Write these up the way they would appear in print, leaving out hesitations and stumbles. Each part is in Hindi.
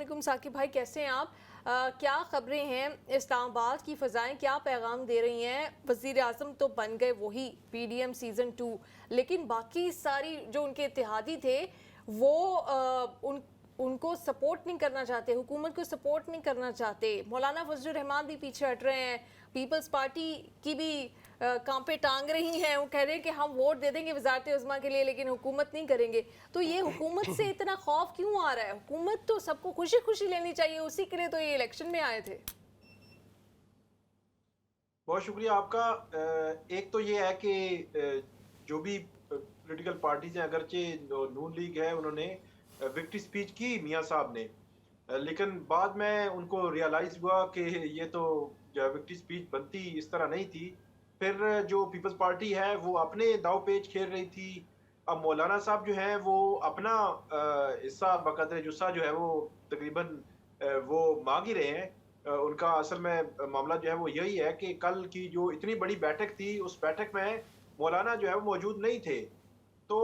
वालेकुम साकिब भाई, कैसे हैं आप? क्या खबरें हैं इस्लामाबाद की फ़ज़ाएं क्या पैगाम दे रही हैं? वज़ीर आज़म तो बन गए वही पीडीएम सीज़न 2, लेकिन बाकी सारी जो उनके इत्तेहादी थे वो उनको सपोर्ट नहीं करना चाहते, हुकूमत को सपोर्ट नहीं करना चाहते। मौलाना फजलुर रहमान भी पीछे हट रहे हैं, पीपल्स पार्टी की भी कांपे टांग रही हैं। वो कह रहे हैं कि हम वोट दे देंगे वजारत उज़्मा के लिए लेकिन हुकूमत नहीं करेंगे। तो ये हुकूमत से इतना खौफ क्यों आ रहा है? हुकूमत तो सबको खुशी खुशी लेनी चाहिए, उसी के लिए तो ये इलेक्शन में आए थे। बहुत शुक्रिया आपका। एक तो ये है कि जो भी पॉलिटिकल पार्टीज हैं, अगरचे नून लीग है, उन्होंने विक्ट्री स्पीच की मियां साहब ने, लेकिन बाद में उनको रियलाइज हुआ कि ये तो जो विक्ट्री स्पीच बनती इस तरह नहीं थी। फिर जो पीपल्स पार्टी है वो अपने दाव पेच खेल रही थी। अब मौलाना साहब जो हैं वो अपना हिस्सा बकदर जुस्सा जो है वो तकरीबन वो मांग ही रहे हैं। उनका असल में मामला जो है वो यही है कि कल की जो इतनी बड़ी बैठक थी, उस बैठक में मौलाना जो है वो मौजूद नहीं थे। तो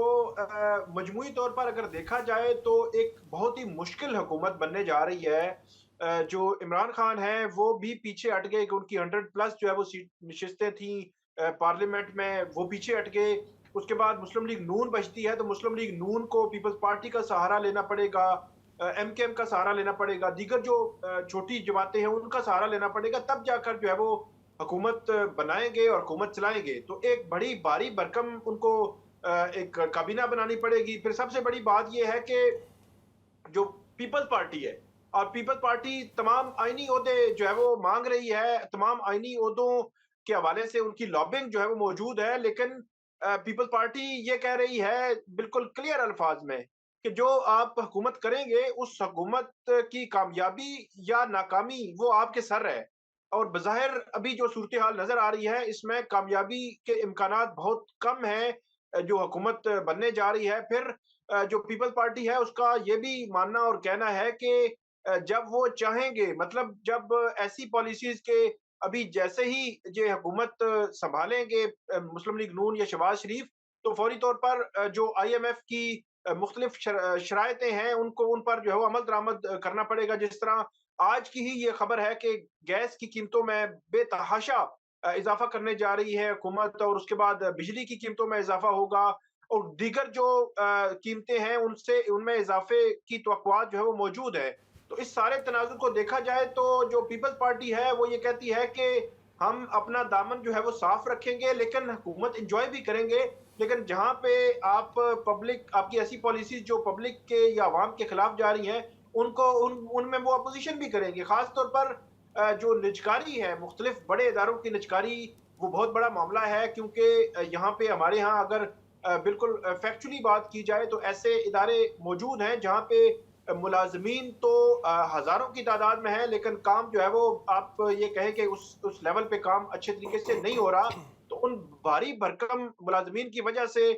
मजमूई तौर पर अगर देखा जाए तो एक बहुत ही मुश्किल हुकूमत बनने जा रही है। जो इमरान खान है वो भी पीछे हट गए कि उनकी 100 प्लस जो है वो सीट नशिस्तें थी पार्लियामेंट में, वो पीछे हट गए। उसके बाद मुस्लिम लीग नून बचती है तो मुस्लिम लीग नून को पीपल्स पार्टी का सहारा लेना पड़ेगा, एमकेएम का सहारा लेना पड़ेगा, दीगर जो छोटी जमातें हैं उनका सहारा लेना पड़ेगा, तब जाकर जो है वो हुकूमत बनाएंगे और हुकूमत चलाएंगे। तो एक बड़ी भारी भरकम उनको एक काबीना बनानी पड़ेगी। फिर सबसे बड़ी बात यह है कि जो पीपल्स पार्टी है, और पीपल्स पार्टी तमाम आईनी ओहदे जो है वो मांग रही है, तमाम आईनी ओहदों के हवाले से उनकी लॉबिंग जो है वो मौजूद है, लेकिन पीपल्स पार्टी ये कह रही है बिल्कुल क्लियर अल्फाज में कि जो आप हुकूमत करेंगे उस हुकूमत की कामयाबी या नाकामी वो आपके सर है। और बज़ाहिर अभी जो सूरत हाल नजर आ रही है इसमें कामयाबी के इम्कानात बहुत कम है जो हुकूमत बनने जा रही है। फिर जो पीपल्स पार्टी है उसका ये भी मानना और कहना है कि जब वो चाहेंगे, मतलब जब ऐसी पॉलिसीज के अभी जैसे ही ये हुकूमत संभालेंगे मुस्लिम लीग नून या शहबाज शरीफ, तो फौरी तौर पर जो आईएमएफ की मुख्तलिफ शरायतें हैं उनको उन पर जो है वो अमल दरामद करना पड़ेगा। जिस तरह आज की ही ये खबर है कि गैस की कीमतों में बेतहाशा इजाफा करने जा रही है हुकूमत, और उसके बाद बिजली की कीमतों में इजाफा होगा, और दीगर जो कीमतें हैं उनसे उनमें इजाफे की तवक्कुआत जो है वो मौजूद है। तो इस सारे तनाज़ुर को देखा जाए तो जो पीपल्स पार्टी है वो ये कहती है कि हम अपना दामन जो है वो साफ रखेंगे लेकिन हुकूमत एंजॉय भी करेंगे। लेकिन जहाँ पे आप पब्लिक आपकी ऐसी पॉलिसीज जो पब्लिक के या अवाम के खिलाफ जा रही हैं, उनको उनमें वो अपोजिशन भी करेंगे। खास तौर पर जो निजकारी है, मुख्तलिफ बड़े इदारों की निजकारी, वो बहुत बड़ा मामला है, क्योंकि यहाँ पे हमारे यहाँ अगर बिल्कुल फैक्चुअली बात की जाए तो ऐसे इदारे मौजूद हैं जहाँ पे मुलाजमीन तो हज़ारों की तादाद में है, लेकिन काम जो है वो आप ये कहें कि उस लेवल पे काम अच्छे तरीके से नहीं हो रहा। तो उन भारी भरकम मुलाजमीन की वजह से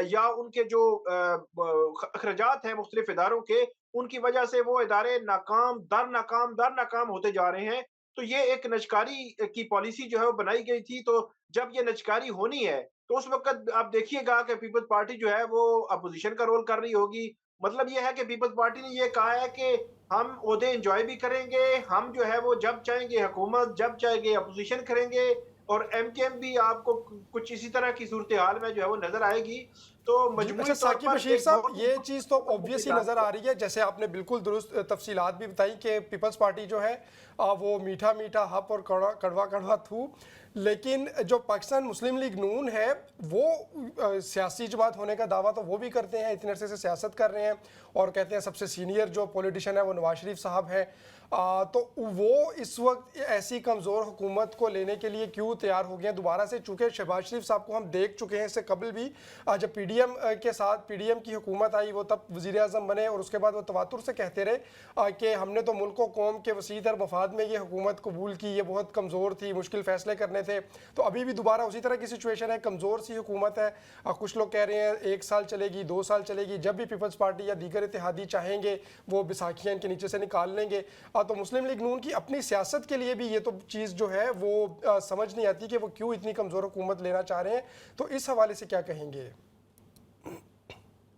या उनके जो अखराजात हैं मुख्तलिफ इदारों के, उनकी वजह से वो इदारे दर नाकाम होते जा रहे हैं। तो ये एक निजकारी की पॉलिसी जो है वो बनाई गई थी। तो जब ये निजकारी होनी है तो उस वक़्त आप देखिएगा कि पीपल्स पार्टी जो है वो अपोज़िशन का रोल कर रही होगी। मतलब ये है कि पीपल्स पार्टी ने ये कहा है कि हम ओहदे एन्जॉय भी करेंगे, हम जो है वो जब चाहेंगे हुकूमत, जब चाहेंगे अपोज़िशन करेंगे, और एमकेएम भी आपको कुछ इसी तरह की सूरत-ए-हाल में जो है वो नज़र आएगी। तो जी, अच्छा मजमूई तौर साकिब पर बशीर एक साहब, बहुत ये चीज़ तो ऑब्वियस ही नज़र आ रही है, जैसे आपने बिल्कुल दुरुस्त तफसीलात भी बताई कि पीपल्स पार्टी जो है वो मीठा मीठा हप और कड़वा कड़वा कड़वा थू, लेकिन जो पाकिस्तान मुस्लिम लीग नून है वो सियासी जमात होने का दावा तो वो भी करते हैं, इतने अरसे से सियासत कर रहे हैं और कहते हैं सबसे सीनियर जो पॉलिटिशियन है वो नवाज शरीफ साहब है। तो वो इस वक्त ऐसी कमज़ोर हुकूमत को लेने के लिए क्यों तैयार हो गए हैं दोबारा से, चूँकि शहबाज शरीफ साहब को हम देख चुके हैं इससे कबल भी, जब पीडीएम के साथ पीडीएम की हुकूमत आई वो तब वज़ीर आज़म बने और उसके बाद वो तवातुर से कहते रहे कि हमने तो मुल्क व कौम के वसी तर मफाद में ये हुकूमत कबूल की, ये बहुत कमज़ोर थी, मुश्किल फ़ैसले करने थे। तो अभी भी दोबारा उसी तरह की सिचुएशन है, कमज़ोर सी हुकूमत है। कुछ लोग कह रहे हैं 1 साल चलेगी, 2 साल चलेगी, जब भी पीपल्स पार्टी या दीगर इत्तेहादी चाहेंगे वो बैसाखियाँ इनके नीचे से निकाल लेंगे। तो मुस्लिम लीग नून की अपनी सियासत के लिए भी ये तो चीज़ जो है वो समझ नहीं आती कि वो क्यों इतनी कमज़ोर हुकूमत लेना चाह रहे हैं। तो इस हवाले से क्या कहेंगे?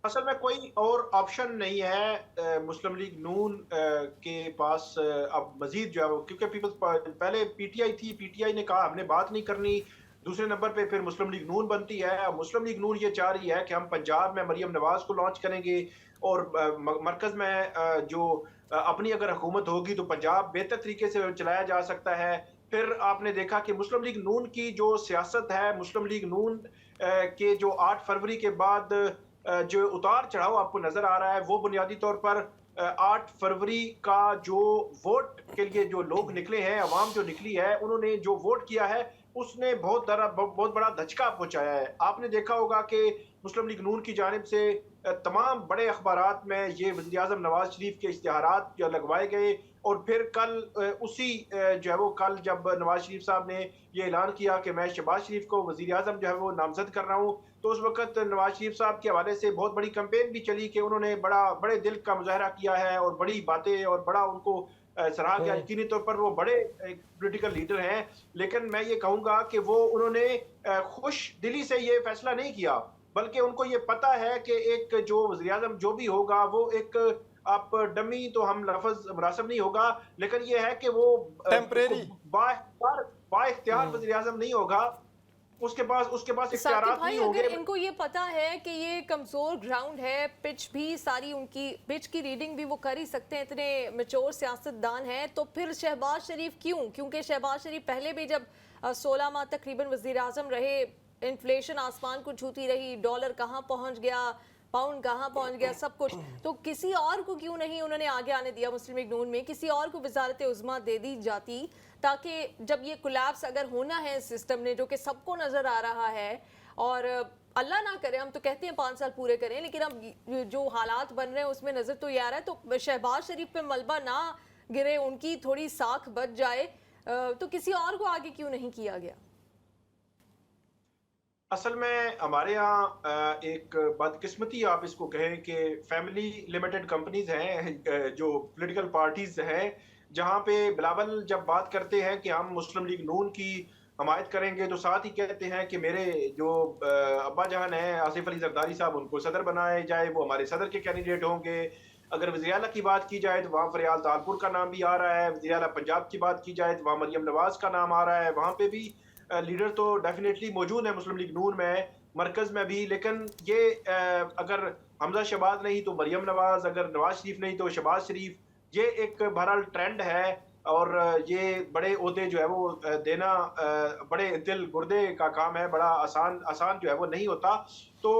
असल में कोई और ऑप्शन नहीं है मुस्लिम लीग नून के पास अब मजीद जो है वो, क्योंकि पहले पीटीआई थी, पीटीआई ने कहा हमने बात नहीं करनी, दूसरे नंबर पे फिर मुस्लिम लीग नून बनती है। अब मुस्लिम लीग नून ये चाह रही है कि हम पंजाब में मरियम नवाज को लॉन्च करेंगे और मरकज में जो अपनी अगर हुकूमत होगी तो पंजाब बेहतर तरीके से चलाया जा सकता है। फिर आपने देखा कि मुस्लिम लीग नून की जो सियासत है, मुस्लिम लीग नून के जो 8 फरवरी के बाद जो उतार चढ़ाव आपको नजर आ रहा है, वो बुनियादी तौर पर 8 फरवरी का जो वोट के लिए जो लोग निकले हैं, अवाम जो निकली है, उन्होंने जो वोट किया है, उसने बहुत बड़ा धचका पहुंचाया है। आपने देखा होगा कि मुस्लिम लीग नून की जानिब से तमाम बड़े अखबारात में ये वज़ीर आज़म नवाज शरीफ के इश्तिहारात जो लगवाए गए, और फिर कल उसी जो है वो कल जब नवाज शरीफ साहब ने ये ऐलान किया कि मैं शहबाज शरीफ को वज़ीर आज़म जो है वो नामजद कर रहा हूँ, तो उस वक्त नवाज शरीफ साहब के हवाले से बहुत बड़ी कैंपेन भी चली कि उन्होंने बड़े दिल का मुजाहरा किया है और बड़ी बातें और बड़ा उनको सराहा गया। यकीनी तौर पर वो बड़े पॉलिटिकल लीडर हैं, लेकिन मैं ये कहूँगा कि वो उन्होंने खुश दिली से ये फैसला नहीं किया, बल्कि उनको ये पता है कि एक जो वज़ीर आज़म जो भी होगा वो एक आप डमी तो हम लफ्ज मुनासिब नहीं होगा, लेकिन ये है कि वो टेम्परेरी बाइख्तियार वज़ीर आज़म नहीं होगा, उसके पास इख्तियारात भाई नहीं अगर होंगे। इनको ये पता है कि ये कमजोर ग्राउंड है, पिच भी सारी उनकी पिच की रीडिंग भी वो कर ही सकते हैं, इतने मेच्योर सियासतदान हैं, तो फिर शहबाज शरीफ क्यों? क्योंकि शहबाज शरीफ पहले भी जब 16 माह तकरीबन वजीर आजम रहे, इन्फ्लेशन आसमान को छूती रही, डॉलर कहाँ पहुंच गया, पाउंड कहाँ पहुंच गया, सब कुछ, तो किसी और को क्यों नहीं उन्होंने आगे आने दिया? मुस्लिम लीग नून में किसी और को वजारत उज़्मा दे दी जाती, ताकि जब ये कोलैप्स अगर होना है सिस्टम ने, जो कि सबको नजर आ रहा है, और अल्लाह ना करे, हम तो कहते हैं 5 साल पूरे करें, लेकिन अब जो हालात बन रहे हैं उसमें नजर तो ये आ रहा है, तो शहबाज शरीफ पे मलबा ना गिरे, उनकी थोड़ी साख बच जाए, तो किसी और को आगे क्यों नहीं किया गया? असल में हमारे यहाँ एक बदकिस्मती आप इसको कहें कि फैमिली लिमिटेड कंपनीज हैं, जो पॉलिटिकल पार्टीज हैं, जहाँ पे बिलावल जब बात करते हैं कि हम मुस्लिम लीग नून की हमायत करेंगे, तो साथ ही कहते हैं कि मेरे जो अब्बा जान हैं आसिफ अली जरदारी साहब, उनको सदर बनाया जाए, वो हमारे सदर के कैंडिडेट होंगे। अगर वज़ीर आला की बात की जाए तो वहाँ फरियाल तालपुर का नाम भी आ रहा है, वज़ीर आला पंजाब की बात की जाए तो वहाँ मरियम नवाज का नाम आ रहा है, वहाँ पे भी लीडर तो डेफिनेटली मौजूद है मुस्लिम लीग नून में, मरकज में भी। लेकिन ये अगर हमजा शहबाज नहीं तो मरियम नवाज, अगर नवाज शरीफ नहीं तो शहबाज शरीफ, ये एक बहरहाल ट्रेंड है, और ये बड़े ओहदे जो है वो देना बड़े दिल गुर्दे का काम है, बड़ा आसान जो है वो नहीं होता। तो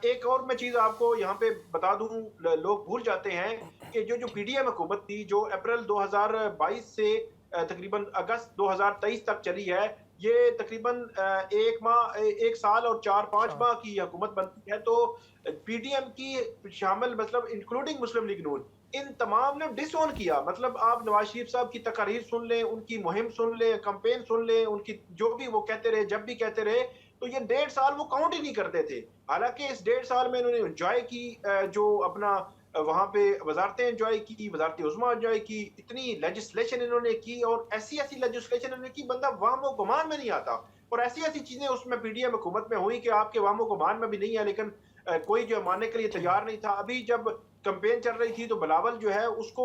एक और मैं चीज़ आपको यहाँ पे बता दूं, लोग भूल जाते हैं कि जो पीडीएम हुकूमत थी, जो अप्रैल 2022 से तकरीबन अगस्त 2023 तक चली है, ये तकरीबन 1 साल और 4-5 माह की हुकूमत बनती है, तो पीडीएम की शामिल मतलब इंक्लूडिंग मुस्लिम लीग नून, इन तमाम ने डिसोन किया। मतलब आप नवाज शरीफ साहब की तकारीर सुन लें, उनकी मुहिम सुन लें, कैंपेन सुन लें, उनकी जो भी वो कहते रहे, जब भी कहते रहे, तो ये 1.5 साल वो काउंट ही नहीं करते थे। हालांकि इस 1.5 साल में इन्होंने एंजॉय की, जो अपना वहां पे वजारतें एंजॉय की, वजारत उज़्मा एंजॉय की, इतनी लेजिस्लेशन इन्होंने की, और ऐसी लेजिस्लेशन इन्होंने की बंदा वामो गुमान में नहीं आता, और ऐसी चीजें उसमें पीडीएम हुकूमत में हुई कि आपके वामो गुमान में भी नहीं है, लेकिन कोई जो मानने के लिए तैयार नहीं था। अभी जब कैंपेन चल रही थी तो बिलावल जो है उसको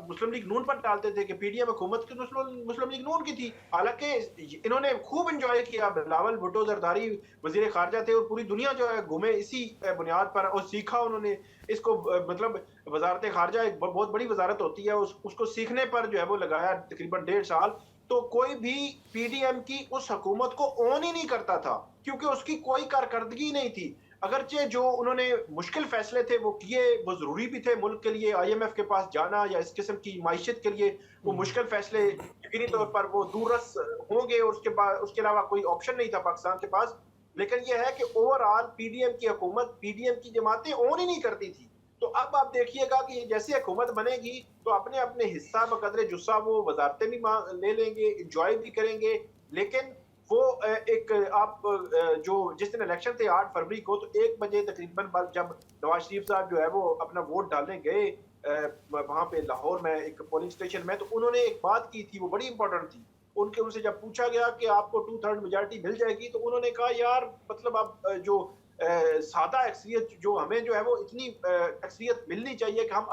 मुस्लिम लीग नून पर डालते थे कि पीडीएम हुकूमत की मुस्लिम लीग नून की थी। हालांकि इन्होंने खूब एंजॉय किया, बिलावल भुट्टो जरदारी वजीर खारजा थे, और पूरी दुनिया जो है घूमे इसी बुनियाद पर, और सीखा उन्होंने इसको। मतलब वजारत खारजा एक बहुत बड़ी वजारत होती है, उसको सीखने पर जो है वो लगाया तकरीबन 1.5 साल। तो कोई भी पीडीएम की उस हुकूमत को ऑन ही नहीं करता था, क्योंकि उसकी कोई कारकर्दगी नहीं थी। अगरचे जो उन्होंने मुश्किल फैसले थे वो किए, वो जरूरी भी थे मुल्क के लिए, आईएमएफ के पास जाना या इस किस्म की माइशत के लिए वो मुश्किल फैसले यकीनी तौर पर वो दूरस होंगे, और उसके बाद उसके अलावा कोई ऑप्शन नहीं था पाकिस्तान के पास। लेकिन यह है कि ओवरऑल पीडीएम की हुकूमत, पीडीएम की जमातें ऑन ही नहीं करती थी। तो अब आप देखिएगा कि जैसे हुकूमत बनेगी तो अपने अपने हिस्सा बकदरे जुस्सा वो वजारतें भी ले लेंगे, इंजॉय भी करेंगे, लेकिन वो एक आप जो जिस दिन इलेक्शन थे 8 फरवरी को, तो 1 बजे तकरीबन जब नवाज शरीफ साहब जो है वो अपना वोट डालने गए वहां पे लाहौर में एक पोलिंग स्टेशन में, तो उन्होंने एक बात की थी, वो बड़ी इंपॉर्टेंट थी। उनसे जब पूछा गया कि आपको 2/3 मेजॉरिटी मिल जाएगी, तो उन्होंने कहा यार मतलब अब जो सादा अक्सरियत जो हमें जो है वो इतनी अक्सरियत मिलनी चाहिए कि हम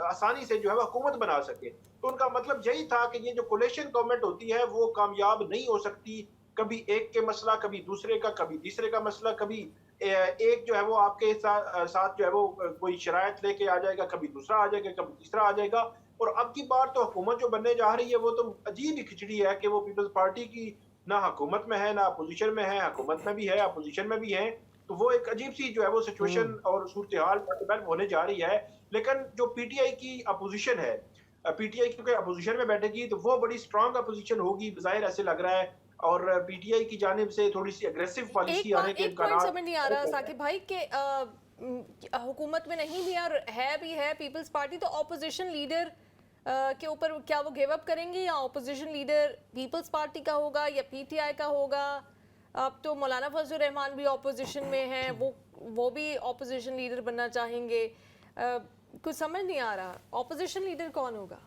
आसानी से जो है वो हुकूमत बना सके। तो उनका मतलब यही था कि ये जो कोलिशन गवर्नमेंट होती है वो कामयाब नहीं हो सकती। कभी एक के मसला, कभी दूसरे का, कभी तीसरे का मसला, कभी एक जो है वो आपके साथ जो है वो कोई शरायत लेके आ जाएगा, कभी दूसरा आ जाएगा, कभी तीसरा आ जाएगा। और अब की बार तो हुकूमत जो बनने जा रही है वो तो अजीब ही खिचड़ी है कि वो पीपल्स पार्टी की ना हुकूमत में है, ना अपोजिशन में है, हुकूमत में भी है, अपोजिशन में भी है। तो वो एक अजीब सी जो है वो सिचुएशन और सूरत हाल डेवलप होने जा रही है। लेकिन जो पीटीआई की अपोजिशन है, पीटीआई क्योंकि अपोजिशन में बैठेगी तो वो बड़ी स्ट्रांग अपोजिशन होगी, ज़ाहिर ऐसे लग रहा है। और पीटीआई की जानिब से थोड़ी सी अग्रेसिव पॉलिसी आने के एक पॉइंट इम्कानात समझ नहीं आ रहा साकिब भाई कि हुकूमत में नहीं भी और है भी है पीपल्स पार्टी, तो ऑपोजिशन लीडर के ऊपर क्या वो गिव अप करेंगे, या ऑपोजिशन लीडर पीपल्स पार्टी का होगा या पीटीआई का होगा? अब तो मौलाना फजल रहमान भी ऑपोजिशन में हैं, वो भी ऑपोजिशन लीडर बनना चाहेंगे। कुछ समझ नहीं आ रहा ऑपोजिशन लीडर कौन होगा।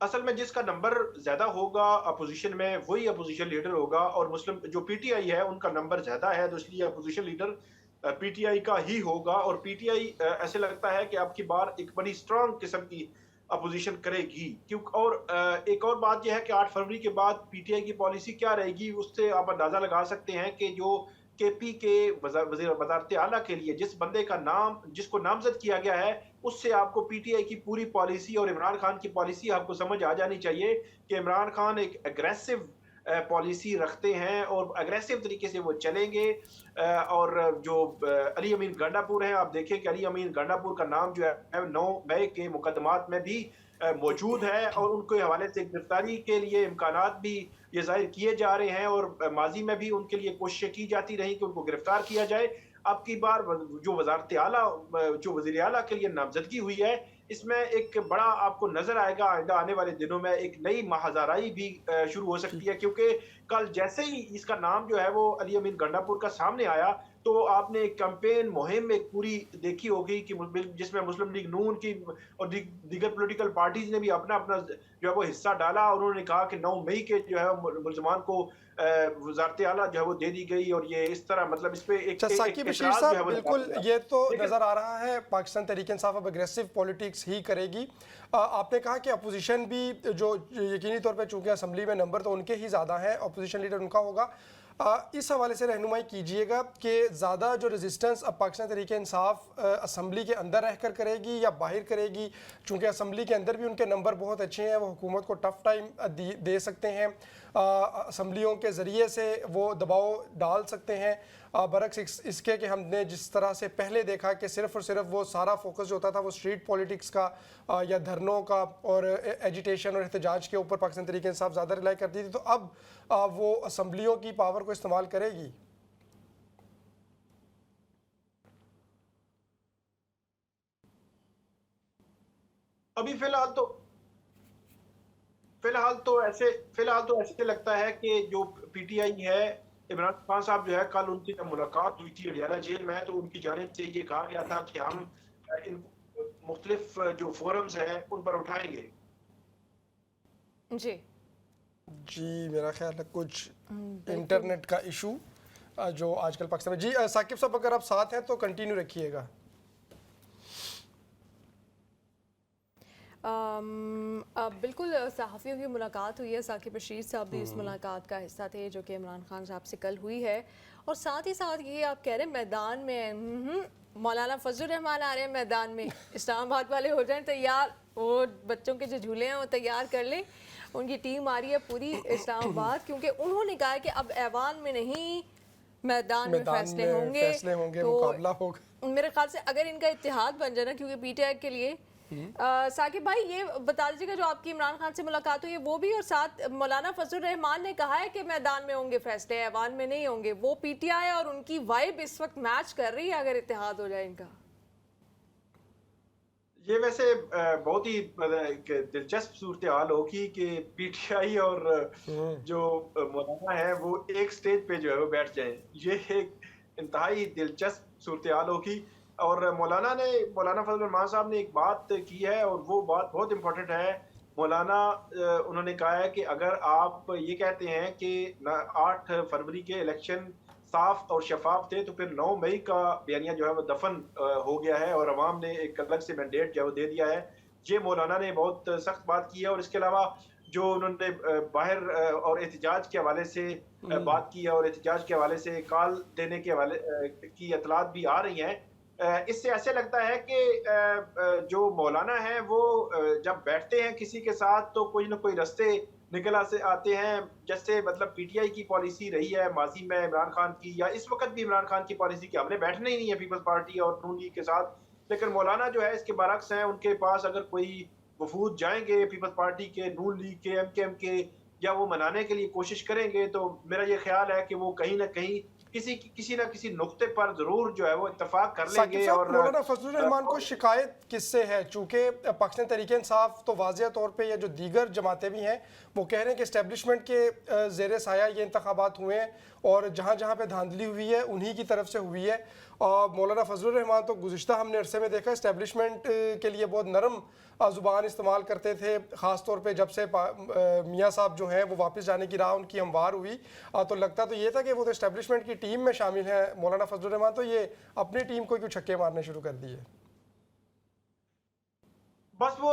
असल में जिसका नंबर ज्यादा होगा अपोजिशन में वही अपोजिशन लीडर होगा। और मुस्लिम जो पीटीआई है उनका नंबर ज्यादा है, तो इसलिए अपोजिशन लीडर पीटीआई का ही होगा। और पीटीआई ऐसे लगता है कि अब की बार एक बड़ी स्ट्रांग किस्म की अपोजिशन करेगी। क्योंकि और एक और बात यह है कि 8 फरवरी के बाद पीटीआई की पॉलिसी क्या रहेगी, उससे आप अंदाजा लगा सकते हैं कि जो केपी के वज़ारत आला के लिए जिस बंदे का नाम जिसको नामजद किया गया है, उससे आपको पीटीआई की पूरी पॉलिसी और इमरान खान की पॉलिसी आपको समझ आ जानी चाहिए कि इमरान खान एक एग्रेसिव पॉलिसी रखते हैं और एग्रेसिव तरीके से वो चलेंगे। और जो अली अमीन गंडापुर हैं, आप देखें कि अली अमीन गंडापुर का नाम जो है 9 मई के मुकदमात में भी मौजूद है और उनके हवाले से गिरफ्तारी के लिए इम्कानात भी ये जाहिर किए जा रहे हैं। और माजी में भी उनके लिए कोशिशें की जाती रही कि उनको गिरफ्तार किया जाए। अब की बार जो वजारत आला जो वजीर आला के लिए नामजदगी हुई है, इसमें एक बड़ा आपको नजर आएगा आइंदा आने वाले दिनों में एक नई महाजाराई भी शुरू हो सकती है। क्योंकि कल जैसे ही इसका नाम जो है वो अली अमीन गंडापुर का सामने आया तो आपने एक कैंपेन मुहिम एक पूरी देखी होगी कि जिसमें मुस्लिम लीग नून की और दीगर पॉलिटिकल पार्टीज ने भी अपना अपना जो है वो हिस्सा डाला। और उन्होंने कहा कि 9 मई के जो है मुलजमान को वजारत आला जो है वो दे दी गई। और ये इस तरह मतलब इस पे एक साकिब बशीर साहब, बिल्कुल ये तो नज़र आ रहा है पाकिस्तान तहरीक इंसाफ अब एग्रेसिव पॉलिटिक्स ही करेगी। आपने कहा कि अपोजिशन भी जो यकीनी तौर पे चूंकि असम्बली में नंबर तो उनके ही ज़्यादा है, अपोजिशन लीडर उनका होगा। इस हवाले से रहनुमाई कीजिएगा कि ज़्यादा जो रेजिस्टेंस अब पाकिस्तान तहरीक इंसाफ असम्बली के अंदर रहकर करेगी या बाहर करेगी? चूँकि असम्बली के अंदर भी उनके नंबर बहुत अच्छे हैं, वो हुकूमत को टफ टाइम दे सकते हैं, असम्बलियों के ज़रिए से वो दबाव डाल सकते हैं। बरक्स इसके कि हमने जिस तरह से पहले देखा कि सिर्फ़ और सिर्फ वो सारा फोकस जो होता था वो स्ट्रीट पॉलिटिक्स का या धरनों का और एजिटेशन और एहतजाज के ऊपर पाकिस्तान तहरीक इंसाफ ज़्यादा रिलाई करती थी, तो अब वो असम्बलियों की पावर को इस्तेमाल करेगी? अभी फिलहाल तो ऐसे लगता है कि जो पीटीआई है, इमरान खान साहब जो है कल उनकी जब मुलाकात हुई थी अडियाला जेल में तो उनकी जानिब से ये कहा गया था कि हम इन मुख्तलिफ जो फोरम्स हैं उन पर उठाएंगे। जी मेरा ख्याल है कुछ इंटरनेट का इशू जो आजकल पाकिस्तान में। जी साकिब साहब, अगर आप साथ हैं तो कंटिन्यू रखिएगा। बिल्कुल सहाफ़ियों की मुलाकात हुई है, साकिब बशीर साहब भी इस मुलाकात का हिस्सा थे जो कि इमरान खान साहब से कल हुई है। और साथ ही साथ ये आप कह रहे हैं मैदान में मौलाना फजल रहमान आ रहे हैं मैदान में, इस्लामाबाद वाले हो जाएं तैयार, वो बच्चों के जो झूले हैं वो तैयार कर लें, उनकी टीम आ रही है पूरी इस्लामाबाद, क्योंकि उन्होंने कहा है कि अब ऐवान में नहीं मैदान में फैसले होंगे, तो मुकाबला होगा। मेरे ख्याल से अगर इनका इत्तेहाद बन जाए ना, क्योंकि पीटीआई के लिए साकिब भाई ये बता दीजिएगा जो आपकी इमरान खान से मुलाकात हुई है वो भी, और साथ मौलाना फजल रहमान ने कहा है कि मैदान में होंगे फैसले, ऐवान में नहीं होंगे, वो पीटीआई और उनकी वाइब इस वक्त मैच कर रही है अगर इत्तेहाद हो जाए इनका? ये वैसे बहुत ही दिलचस्प सूरत हाल होगी कि पीटीआई और जो मौलाना है वो एक स्टेज पे जो है वो बैठ जाएं। ये एक इंतहाई दिलचस्प सूरत हाल होगी। और मौलाना फजल रहमान साहब ने एक बात की है और वो बात बहुत इम्पोर्टेंट है। मौलाना उन्होंने कहा है कि अगर आप ये कहते हैं कि 8 फरवरी के इलेक्शन साफ और शफाफ थे, तो फिर 9 मई का बयानिया जो है वो दफन हो गया है और अवाम ने एक अलग से मैंडेट जो है वो दे दिया है। ये मौलाना ने बहुत सख्त बात की है और इसके अलावा जो उन्होंने बाहर और एहतजाज के हवाले से बात की है और एहतजाज के हवाले से कॉल देने के हवाले की इतलात भी आ रही हैं। इससे ऐसे लगता है कि जो मौलाना है वो जब बैठते हैं किसी के साथ तो कोई ना कोई रास्ते निकल से आते हैं। जैसे मतलब पीटीआई की पॉलिसी रही है माजी में इमरान खान की, या इस वक्त भी इमरान खान की पॉलिसी कि हमने बैठना ही नहीं है पीपल्स पार्टी और नून लीग के साथ। लेकिन मौलाना जो है इसके बरक्स हैं, उनके पास अगर कोई वफूद जाएंगे पीपल्स पार्टी के, नून लीग के, एमकेएम के, या वो मनाने के लिए कोशिश करेंगे, तो मेरा ये ख्याल है कि वो कहीं ना कहीं किसी ना किसी नुक्ते पर जरूर जो है वो इत्तेफाक कर लेंगे। और मौलाना फजलुर रहमान को शिकायत किससे है? चूंकि पाकिस्तान तहरीक इंसाफ तो वाज़िया तौर पे, या जो दीगर जमातें भी हैं वो कह रहे हैं कि इस्टेब्लिशमेंट के ज़ेर साया ये इंतखाबात हुए हैं और जहाँ जहाँ पे धांधली हुई है उन्हीं की तरफ से हुई है। और मौलाना फजलुर रहमान तो गुज़िश्ता हमने अरसे में देखा इस्टेब्लिशमेंट के लिए बहुत नरम ज़ुबान इस्तेमाल करते थे, ख़ास तौर पे जब से मियाँ साहब जो हैं वो वापस जाने की राह उनकी हमवार हुई। तो लगता तो ये था कि वो तो इस्टेब्लिशमेंट की टीम में शामिल हैं मौलाना फजलुर रहमान, तो ये अपनी टीम को क्यों छक्के मारने शुरू कर दिए? बस वो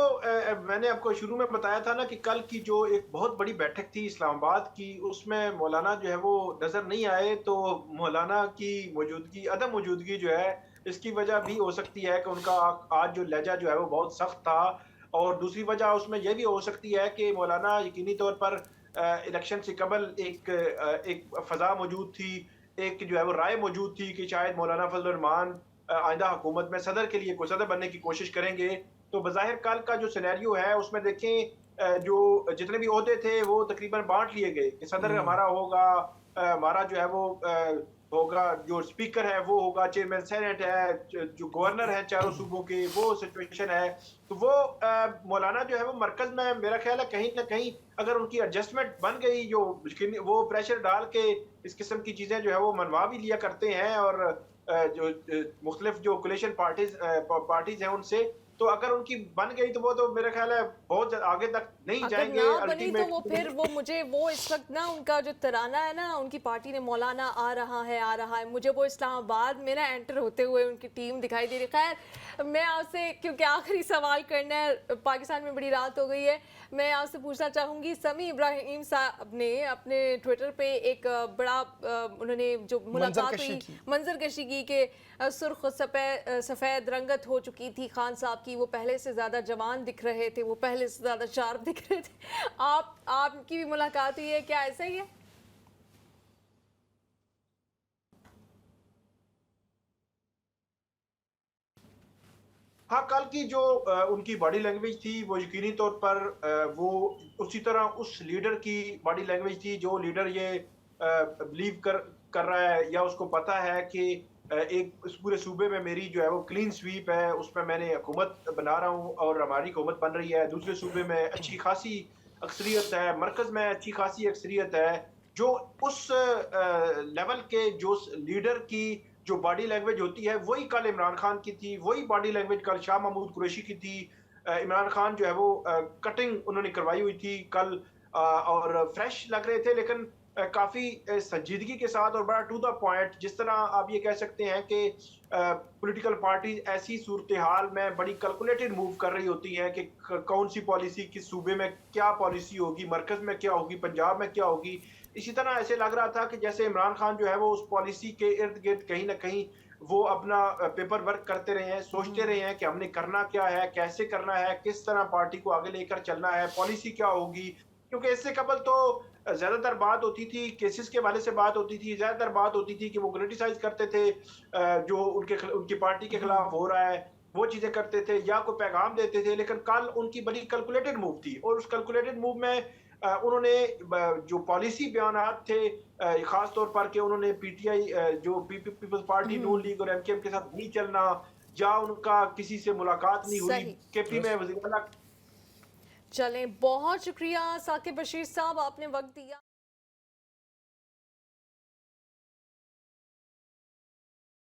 मैंने आपको शुरू में बताया था ना कि कल की जो एक बहुत बड़ी बैठक थी इस्लामाबाद की, उसमें मौलाना जो है वो नज़र नहीं आए। तो मौलाना की मौजूदगी, अदम मौजूदगी जो है, इसकी वजह भी हो सकती है कि उनका आज जो लहजा जो है वो बहुत सख्त था। और दूसरी वजह उसमें यह भी हो सकती है कि मौलाना यकीनी तौर पर इलेक्शन से कबल एक फ़ज़ा मौजूद थी, एक जो है वो राय मौजूद थी कि शायद मौलाना फजल रहमान आइंदा हुकूमत में सदर के लिए कोई सदर बनने की कोशिश करेंगे। तो बज़ाहिर कल का जो सिनेरियो है उसमें देखें जो जितने भी ओहदे थे वो तकरीबन बांट लिए गए कि सदर हमारा होगा, हमारा जो है वो होगा, जो स्पीकर है वो होगा, चेयरमैन सेनेट है, जो गवर्नर है चारों सूबों के, वो सिचुएशन है। तो वो मौलाना जो है वो मरकज में मेरा ख्याल है कहीं ना कहीं अगर उनकी एडजस्टमेंट बन गई, जो वो प्रेशर डाल के इस किस्म की चीज़ें जो है वो मनवा भी लिया करते हैं और जो मुख्तलिफ जो कोलिशन पार्टीज हैं उनसे, तो अगर उनकी बन गई तो वो तो मेरा ख्याल है बहुत आगे तक नहीं अगर जाएंगे। ना बनी तो वो फिर वो मुझे वो इस वक्त ना उनका जो तराना है ना उनकी पार्टी ने, मौलाना आ रहा है, मुझे वो इस्लामाबाद में ना एंटर होते हुए उनकी टीम दिखाई दे रही। खैर मैं आपसे, क्योंकि आखिरी सवाल करना है, पाकिस्तान में बड़ी रात हो गई है, मैं आपसे पूछना चाहूँगी, समी इब्राहिम साहब ने अपने ट्विटर पे एक बड़ा उन्होंने जो मुलाकात हुई मंजरकशी की कि सुर्ख सफ़ेद रंगत हो चुकी थी खान साहब की, वो पहले से ज़्यादा जवान दिख रहे थे, वो पहले से ज़्यादा शार्प दिख रहे थे। आपकी भी मुलाकात हुई है, क्या ऐसा ही है? हाँ, कल की जो उनकी बॉडी लैंग्वेज थी वो यकीनी तौर पर वो उसी तरह उस लीडर की बॉडी लैंग्वेज थी जो लीडर ये बिलीव कर रहा है या उसको पता है कि एक इस पूरे सूबे में मेरी जो है वो क्लीन स्वीप है, उसमें मैंने हुकूमत बना रहा हूँ और हमारी हुकूमत बन रही है। दूसरे सूबे में अच्छी खासी अक्सरियत है, मरकज़ में अच्छी खासी अक्सरियत है। जो उस लेवल के जो लीडर की जो बॉडी लैंग्वेज होती है वही कल इमरान खान की थी, वही बॉडी लैंग्वेज कल शाह महमूद कुरैशी की थी। इमरान खान जो है वो कटिंग उन्होंने करवाई हुई थी कल और फ्रेश लग रहे थे, लेकिन काफ़ी संजीदगी के साथ और बड़ा टू द पॉइंट, जिस तरह आप ये कह सकते हैं कि पॉलिटिकल पार्टीज ऐसी सूरत हाल में बड़ी कैलकुलेटेड मूव कर रही होती हैं कि कौन सी पॉलिसी किस सूबे में क्या पॉलिसी होगी, मरकज़ में क्या होगी, पंजाब में क्या होगी। इसी तरह ऐसे लग रहा था कि जैसे इमरान खान जो है वो उस पॉलिसी के इर्द गिर्द कहीं ना कहीं वो अपना पेपर वर्क करते रहे हैं, सोचते रहे हैं कि हमने करना क्या है, कैसे करना है, किस तरह पार्टी को आगे लेकर चलना है, पॉलिसी क्या होगी। क्योंकि इससे कबल तो ज्यादातर बात होती थी, केसेस के वाले से बात होती थी, ज्यादातर बात होती थी कि वो क्रिटिसाइज करते थे जो उनकी पार्टी के खिलाफ हो रहा है, वो चीजें करते थे या कोई पैगाम देते थे। लेकिन कल उनकी बड़ी कैलकुलेटेड मूव थी और उस कैलकुलेटेड मूव में उन्होंने जो पॉलिसी बयानात थे, खास तौर पर कि उन्होंने पीटीआई जो पीपल्स पार्टी, नून लीग और एमकेएम के साथ नहीं चलना, या उनका किसी से मुलाकात नहीं हुई, केपी में वज़ीर आला। चलें, बहुत शुक्रिया साकिब बशीर साहब, आपने वक्त दिया।